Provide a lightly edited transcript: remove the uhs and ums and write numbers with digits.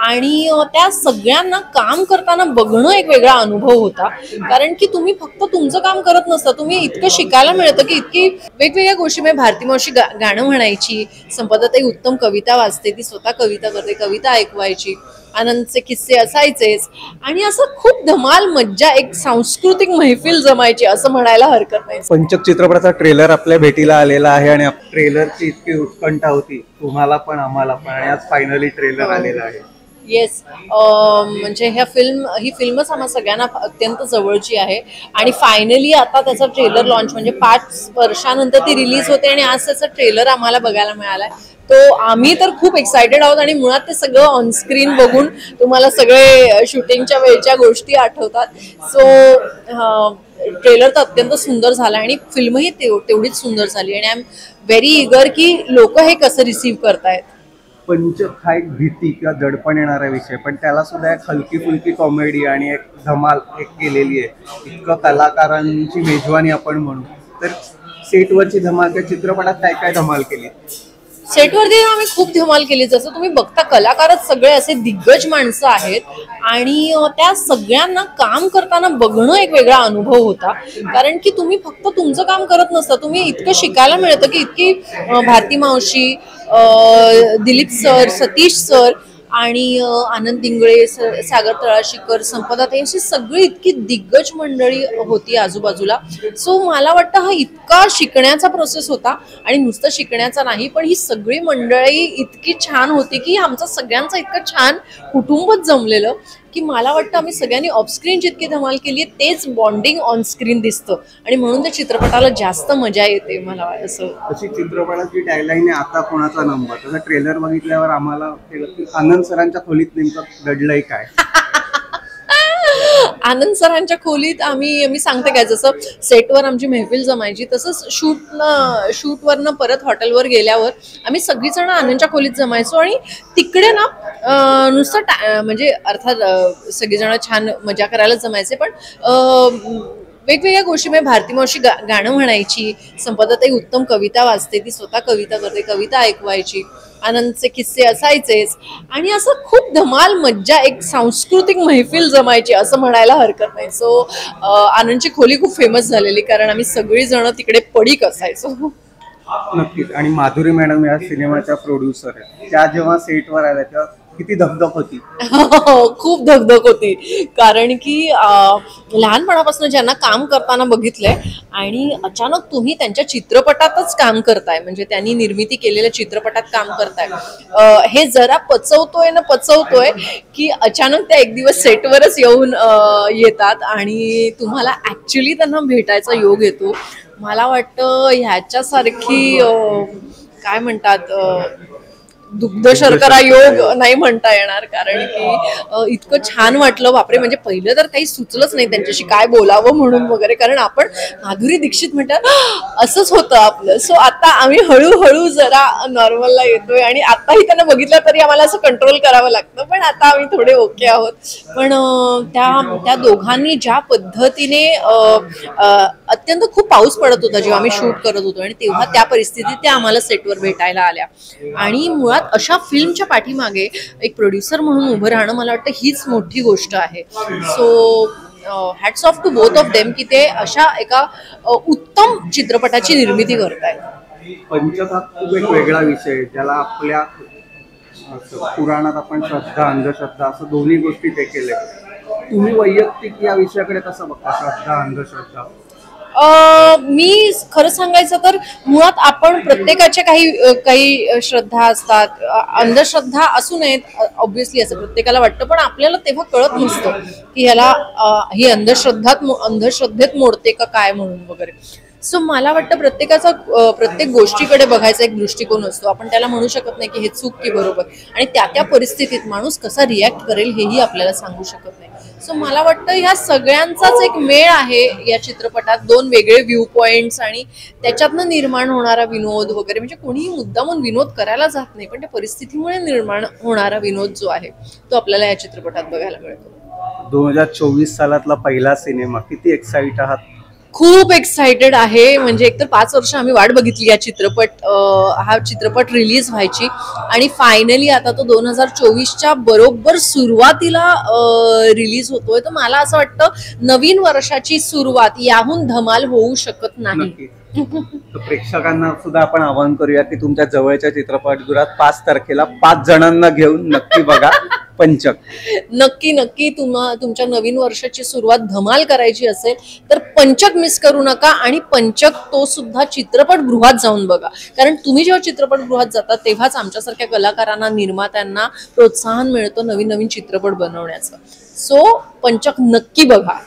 आणि त्या सगळ्यांना काम करताना बघणं एक वेगळा अनुभव होता. कारण की तुम्ही फक्त तुमचं काम करत नसता, तुम्ही इतकं शिकायला मिळतं की इतकी वेगवेगळ्या गोष्टी. म्हणजे भारती मावशी गाणं म्हणायची, संपदाताई उत्तम कविता वाचते, ती स्वतः कविता करते, कविता ऐकवायची, आनंदचे किस्से असायचेच आणि असं खूप धमाल मज्जा, एक सांस्कृतिक मैफिल जमायची असं म्हणायला हरकत नाही. पंचक चित्रपटाचा ट्रेलर आपल्या भेटीला आलेला आहे आणि ट्रेलरची इतकी उत्कंठा होती तुम्हाला पण आम्हाला पण, आणि आज फायनली ट्रेलर आलेला आहे. येस, म्हणजे ही फिल्मच आम्हा सगळ्यांना अत्यंत जवळची आहे आणि फायनली आता त्याचा ट्रेलर लॉन्च, म्हणजे 5 वर्षानंतर ती रिलीज होते आणि आज त्याचा ट्रेलर आम्हाला बघायला मिळालाय. तो आम्ही तर खूप एक्सायटेड आहोत आणि मुळात ते सगळं ऑनस्क्रीन बघून तुम्हाला सगळे शूटिंगच्या वेळच्या गोष्टी आठवतात. सो ट्रेलर तर अत्यंत सुंदर झाला आणि फिल्मही तेवढीच सुंदर झाली आणि आय एम व्हेरी इगर की लोक हे कसं रिसीव्ह करतायत. पंचक हा एक भीती किंवा दडपण येणारा विषय, पण त्याला सुद्धा एक हलकी फुलकी कॉमेडी आणि एक धमाल एक केलेली आहे. इतकं कलाकारांची मेजवानी आपण म्हणू तर सेटवरची धमाल, त्या चित्रपटात काय काय धमाल केली? सेटवरती आम्ही खूप धमाल केली. जसं तुम्ही बघता, कलाकारच सगळे असे दिग्गज माणसं आहेत आणि त्या सगळ्यांना काम करताना बघणं एक वेगळा अनुभव होता. कारण की तुम्ही फक्त तुमचं काम करत नसता, तुम्ही इतकं शिकायला मिळतं की इतकी भारती मावशी, दिलीप सर, सतीश सर आणि आनंद इंगळे, सागर तळाशीकर, संपदाताई, अशी सगळी इतकी दिग्गज मंडळी होती आजूबाजूला. सो मला वाटतं हा इतका शिकण्याचा प्रोसेस होता आणि नुसतं शिकण्याचा नाही, पण ही सगळी मंडळी इतकी छान होती की आमचं सगळ्यांचं इतकं छान कुटुंबच जमलेलं की मला वाटतं आम्ही सगळ्यांनी ऑफस्क्रीन जितकी धमाल केली आहे तेच बॉन्डिंग ऑन स्क्रीन दिसतं आणि म्हणून त्या चित्रपटाला जास्त मजा येते. मला असं अशी चित्रपटाची टॅगलाईन आहे, आता कोणाचा नंबर. त्याचा ट्रेलर बघितल्यावर आम्हाला आनंद सरांच्या खोलीत नेमकं घडलंय काय? आनंद सरांच्या खोलीत मी सांगते काय, जसं सेटवर आमची मैफिल जमायची तसंच शूटवरनं परत हॉटेलवर गेल्यावर आम्ही सगळीजण आनंदच्या खोलीत जमायचो आणि तिकडे ना नुसतं म्हणजे अर्थात सगळीजण छान मजा करायला जमायचे, पण वेगवेगळ्या गोष्टी. म्हणजे भारती मावशी गाणं म्हणायची, संपदाताई उत्तम कविता वाचते, ती स्वतः कविता करते, कविता ऐकवायची, आनंदचे किस्से असायचेच आणि असं खूप धमाल मज्जा, एक सांस्कृतिक मैफिल जमायची असं म्हणायला हरकत नाही. सो आनंदची खोली खूप फेमस झालेली कारण आम्ही सगळीजण तिकडे पडीक असायचो. नक्कीच. आणि माधुरी मॅडम या सिनेमाच्या प्रोड्युसर आहेत, त्या जेव्हा सेटवर आल्या तेव्हा किती धगधग होती? खूप धगधग होती, कारण की लहानपणापासून ज्यांना काम करताना बघितलंय आणि अचानक तुम्ही त्यांच्या चित्रपटातच काम करताय, म्हणजे त्यांनी निर्मिती केलेल्या चित्रपटात काम करताय, हे जरा पचवतोय की अचानक त्या एक दिवस सेटवरच येऊन येतात आणि तुम्हाला ऍक्च्युली त्यांना भेटायचा योग येतो. मला वाटतं ह्याच्यासारखी काय म्हणतात दुग्ध शर्करा योग नाही म्हणता येणार, कारण की इतकं छान वाटलं. बापरे, म्हणजे पहिलं तर काही सुचलंच नाही त्यांच्याशी काय बोलावं म्हणून वगैरे, कारण आपण माधुरी दीक्षित म्हणतात असंच होतं आपलं. सो आता आम्ही हळूहळू जरा नॉर्मलला येतोय आणि आताही त्यांना बघितलं तरी आम्हाला असं कंट्रोल करावं लागतं, पण आता आम्ही थोडे ओके आहोत. पण त्या दोघांनी ज्या पद्धतीने अत्यंत खूप पाऊस पडत होता जेव्हा आम्ही शूट करत होतो आणि तेव्हा त्या परिस्थितीत त्या आम्हाला सेटवर भेटायला आल्या आणि मुळात अशा फिल्मच्या पाठीमागे एक प्रोड्युसर म्हणून उभं राहणं मला वाटतं हीच मोठी गोष्ट आहे. So hats off to both of them की ते अशा एका उत्तम चित्रपटाची निर्मिती करतायत. पंचक हा खूप एक वेगळा विषय आहे, ज्याला आपल्या पुराणात आपण श्रद्धा अंधश्रद्धा असं दोन्ही गोष्टी ते केले. तुम्ही वैयक्तिक या विषयाकडे कसं बघता, श्रद्धा अंधश्रद्धा? मी खरं सांगायचं तर मुळात आपण प्रत्येकाच्या काही श्रद्धा असतात, अंधश्रद्धा असू नयेत ऑब्व्हियसली असं प्रत्येकाला वाटतं, पण आपल्याला तेव्हा कळत नसतं की ह्याला ही अंधश्रद्धेत मोडते का काय म्हणून वगैरे. सो मला वाटतं प्रत्येकाचा प्रत्येक गोष्टीकडे बघायचा एक दृष्टिकोन असतो. आपण त्याला म्हणू शकत नाही की हे चूक की बरोबर, आणि त्या परिस्थितीत माणूस कसा रिॲक्ट करेल हेही आपल्याला सांगू शकत नाही. सो मला वाटतं ह्या सगळ्यांचाच एक मेळ आहे या चित्रपटात, दोन वेगळे व्ह्यू पॉइंट्स आणि त्याच्यातनं निर्माण होणारा विनोद वगैरे. म्हणजे कोणीही मुद्दामून विनोद करायला जात नाही, पण त्या परिस्थितीमुळे निर्माण होणारा विनोद जो आहे तो आपल्याला या चित्रपटात बघायला मिळतो. 2024 सालातला पहिला सिनेमा, किती एक्साइट आहात? खूप एक्साइटेड आहे. म्हणजे एकतर 5 वर्ष आम्ही वाट बघितली हा चित्रपट रिलीज व्हायची आणि फायनली आता तो 2024च्या बरोबर सुरुवातीला रिलीज होतोय. तर मला असं वाटतं नवीन वर्षाची सुरुवात याहून धमाल होऊ शकत नाही. नक्की. तर प्रेक्षकांना सुद्धा आपण आवाहन करूया की तुमच्या जवळच्या चित्रपटगृहात 5 तारखेला 5 जणांना घेऊन नक्की बघा पंचक. नक्की नक्की तुमच्या नवीन वर्षाची सुरुवात धमाल करायची असेल तर पंचक मिस करू नका. आणि पंचक तो सुद्धा चित्रपटगृहात जाऊन बघा. कारण तुम्ही जेव्हा चित्रपटगृहात जाता तेव्हाच आमच्यासारख्या कलाकारांना, निर्मात्यांना प्रोत्साहन मिळतं नवीन नवीन चित्रपट बनवण्याचं. सो पंचक नक्की बघा.